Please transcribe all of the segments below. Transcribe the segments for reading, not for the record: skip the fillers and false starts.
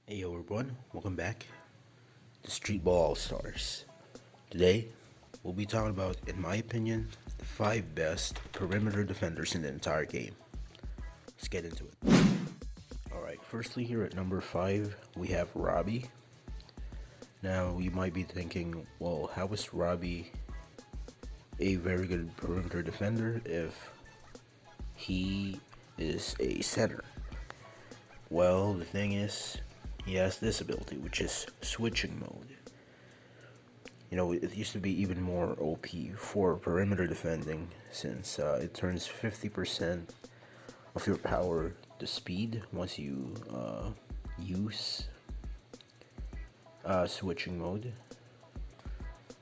Hey yo everyone, welcome back to Streetball AllStars. Today, we'll be talking about, in my opinion, the 5 best perimeter defenders in the entire game. Let's get into it. Alright, firstly here at number 5, we have Robbie. Now, you might be thinking, well, how is Robbie a very good perimeter defender if he is a center? Well, the thing is, he has this ability, which is switching mode. You know, it used to be even more OP for perimeter defending, since it turns 50% of your power to speed once you use switching mode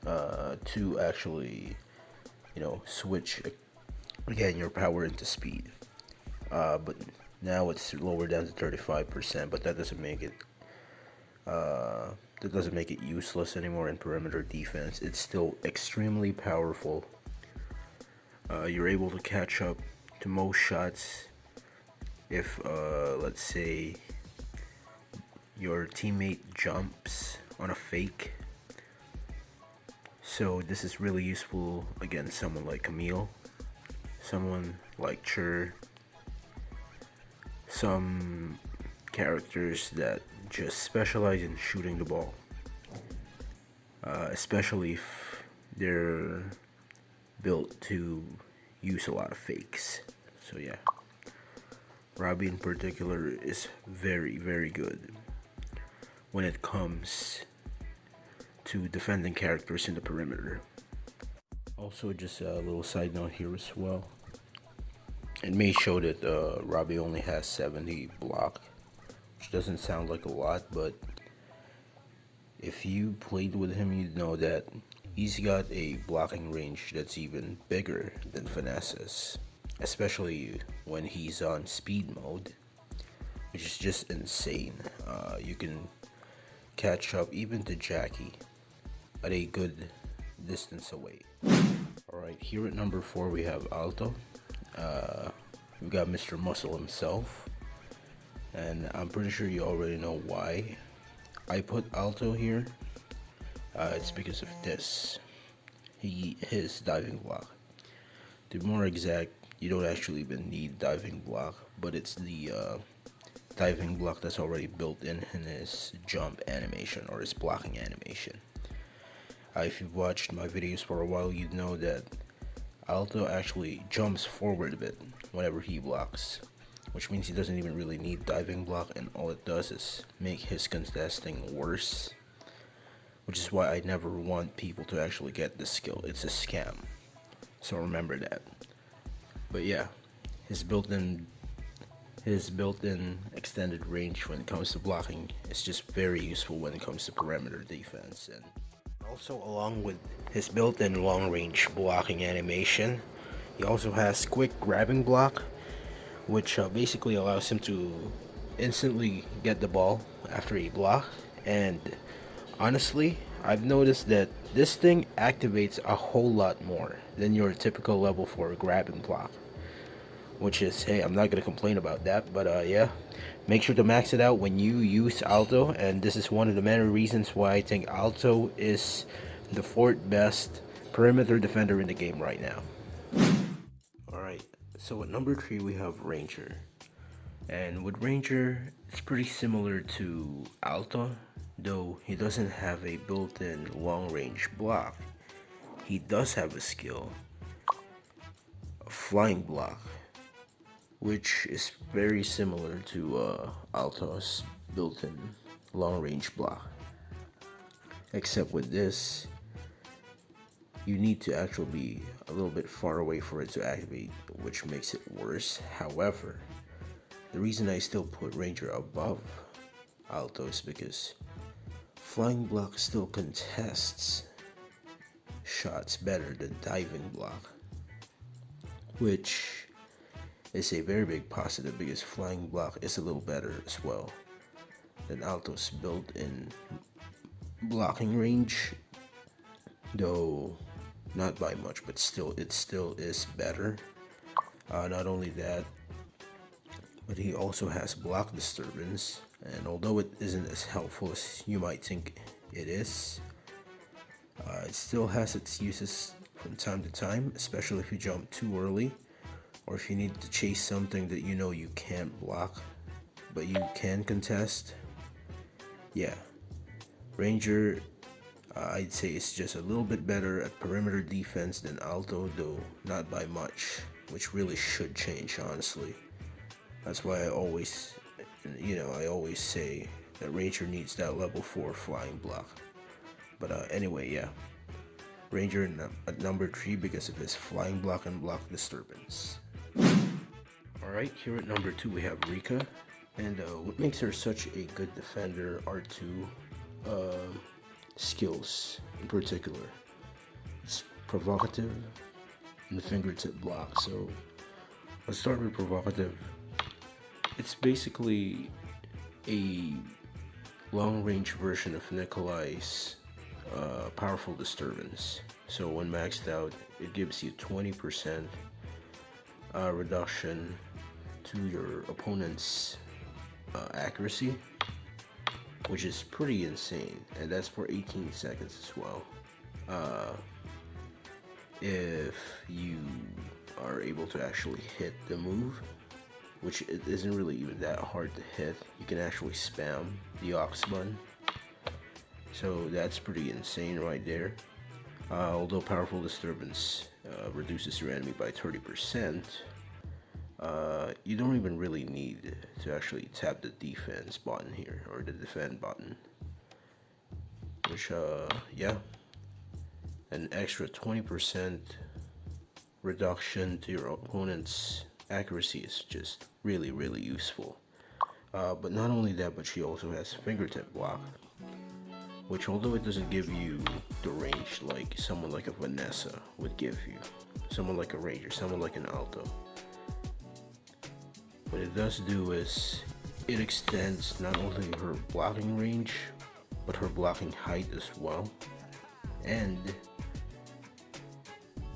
to actually, switch again your power into speed. But now it's lowered down to 35%, but that doesn't make it useless anymore in perimeter defense. It's still extremely powerful. You're able to catch up to most shots if, let's say, your teammate jumps on a fake. So this is really useful against someone like Camille, someone like Chur, some characters that just specialize in shooting the ball, especially if they're built to use a lot of fakes. So yeah, Robbie in particular is very, very good when it comes to defending characters in the perimeter. Also, just a little side note here as well. It may show that Robbie only has 70 block, which doesn't sound like a lot, but if you played with him, you'd know that he's got a blocking range that's even bigger than Finesse's, especially when he's on speed mode, which is just insane. You can catch up even to Jackie at a good distance away. Alright, here at number 4 we have Alto. We've got Mr. Muscle himself, and I'm pretty sure you already know why I put Alto here. It's because of this, his diving block. To be more exact, you don't actually even need diving block, but it's the diving block that's already built in his jump animation or his blocking animation. If you've watched my videos for a while, you'd know that Alto actually jumps forward a bit whenever he blocks, which means he doesn't even really need diving block, and all it does is make his contesting worse, which is why I never want people to actually get this skill. It's a scam, so remember that. But yeah, his built-in extended range when it comes to blocking is just very useful when it comes to perimeter defense. And also, along with his built-in long-range blocking animation, he also has quick grabbing block, which basically allows him to instantly get the ball after a block. And honestly, I've noticed that this thing activates a whole lot more than your typical level 4 grabbing block, which is, hey, I'm not gonna complain about that. But yeah, make sure to max it out when you use Alto, and this is one of the many reasons why I think Alto is the 4th best perimeter defender in the game right now. Alright, so at number 3 we have Ranger. And with Ranger, it's pretty similar to Alto, though he doesn't have a built-in long-range block. He does have a skill, a flying block, which is very similar to Alto's built-in long-range block. Except with this, you need to actually be a little bit far away for it to activate, which makes it worse. However, the reason I still put Ranger above Alto is because flying block still contests shots better than diving block, which is a very big positive because flying block is a little better as well than Alto's built-in blocking range, though not by much, but still, it still is better. Not only that, but he also has block disturbance and although it isn't as helpful as you might think it is, it still has its uses from time to time, especially if you jump too early or if you need to chase something that you know you can't block but you can contest. Yeah, Ranger, I'd say it's just a little bit better at perimeter defense than Alto, though not by much, which really should change, honestly. That's why I always say that Ranger needs that level 4 flying block. But anyway, yeah. Ranger at number 3 because of his flying block and block disturbance. Alright, here at number 2 we have Rika. And what makes her such a good defender are two skills in particular. It's provocative and the fingertip block. So let's start with provocative. It's basically a long-range version of Nikolai's powerful disturbance. So when maxed out, it gives you 20% reduction to your opponent's accuracy, which is pretty insane, and that's for 18 seconds as well. If you are able to actually hit the move, which it isn't really even that hard to hit, you can actually spam the aux button. So that's pretty insane right there. Although powerful disturbance reduces your enemy by 30%, you don't even really need to actually tap the defense button here, or the defend button. Which, yeah, an extra 20% reduction to your opponent's accuracy is just really, really useful. But not only that, but she also has fingertip block, which although it doesn't give you the range like someone like a Vanessa would give you, someone like a Ranger, someone like an Alto, what it does do is it extends not only her blocking range, but her blocking height as well, and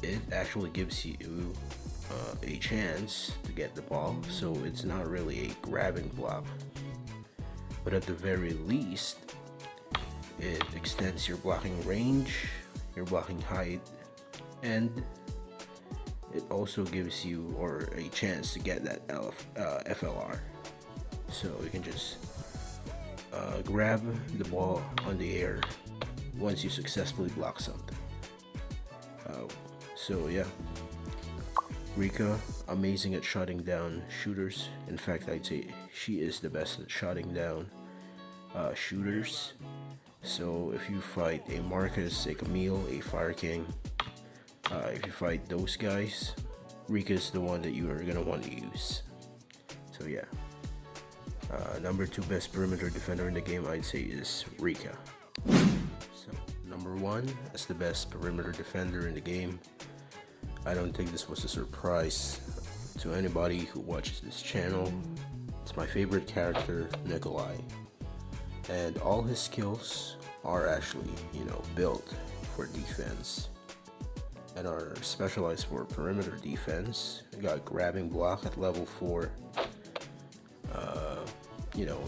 it actually gives you a chance to get the ball, so it's not really a grabbing block, but at the very least it extends your blocking range, your blocking height, and it also gives you a chance to get that FLR. So you can just grab the ball on the air once you successfully block something. So yeah, Rika, amazing at shutting down shooters. In fact, I'd say she is the best at shutting down shooters. So if you fight a Marcus, a Camille, a Fire King, if you fight those guys, Rika is the one that you are gonna want to use. So yeah, number 2 best perimeter defender in the game, I'd say, is Rika. So number 1 as the best perimeter defender in the game, I don't think this was a surprise to anybody who watches this channel. It's my favorite character, Nikolai, and all his skills are actually, built for defense and are specialized for perimeter defense. We got grabbing block at level 4.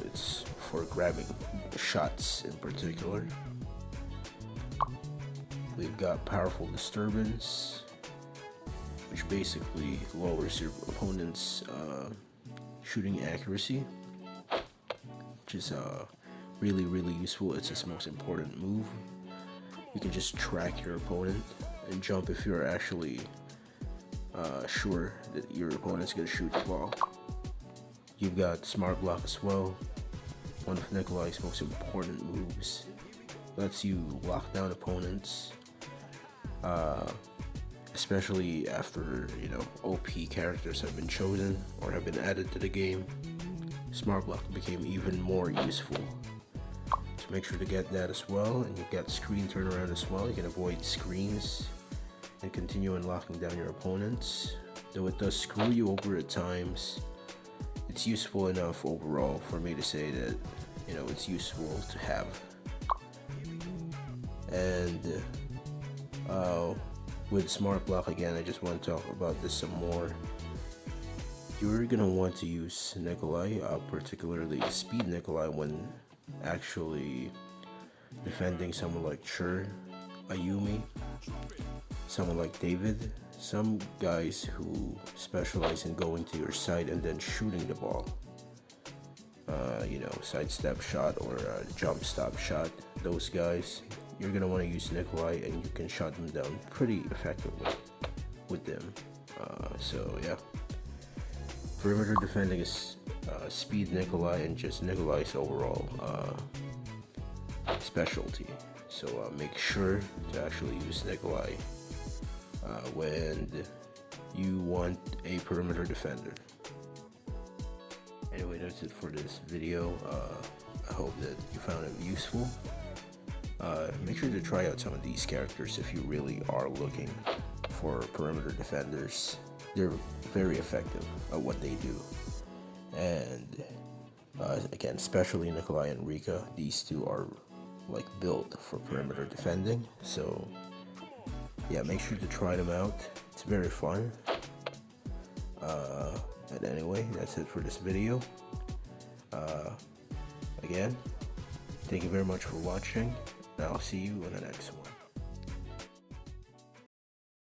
It's for grabbing shots in particular. We've got powerful disturbance, which basically lowers your opponent's shooting accuracy, which is really, really useful. It's his most important move. You can just track your opponent and jump if you're actually sure that your opponent's gonna shoot the ball. You've got smart block as well, one of Nikolai's most important moves. Lets you lock down opponents, especially after OP characters have been chosen or have been added to the game. Smart block became even more useful. So make sure to get that as well. And you've got screen turnaround as well. You can avoid screens and continue unlocking down your opponents. Though it does screw you over at times, it's useful enough overall for me to say that it's useful to have. And with smart block, again, I just want to talk about this some more. you're gonna want to use Nikolai, particularly speed Nikolai, when actually defending someone like Chur, Ayumi, someone like David, some guys who specialize in going to your side and then shooting the ball. You know, sidestep shot or jump stop shot. Those guys, you're gonna want to use Nikolai, and you can shut them down pretty effectively with them. So yeah, perimeter defending is speed Nikolai and just Nikolai's overall specialty. So make sure to actually use Nikolai when you want a perimeter defender. Anyway, that's it for this video. I hope that you found it useful. Make sure to try out some of these characters if you really are looking for perimeter defenders. They're very effective at what they do. And again, especially Nikolai and Rika, these two are like built for perimeter defending. So yeah, make sure to try them out. It's very fun. But anyway, that's it for this video. Again, thank you very much for watching, and I'll see you in the next one.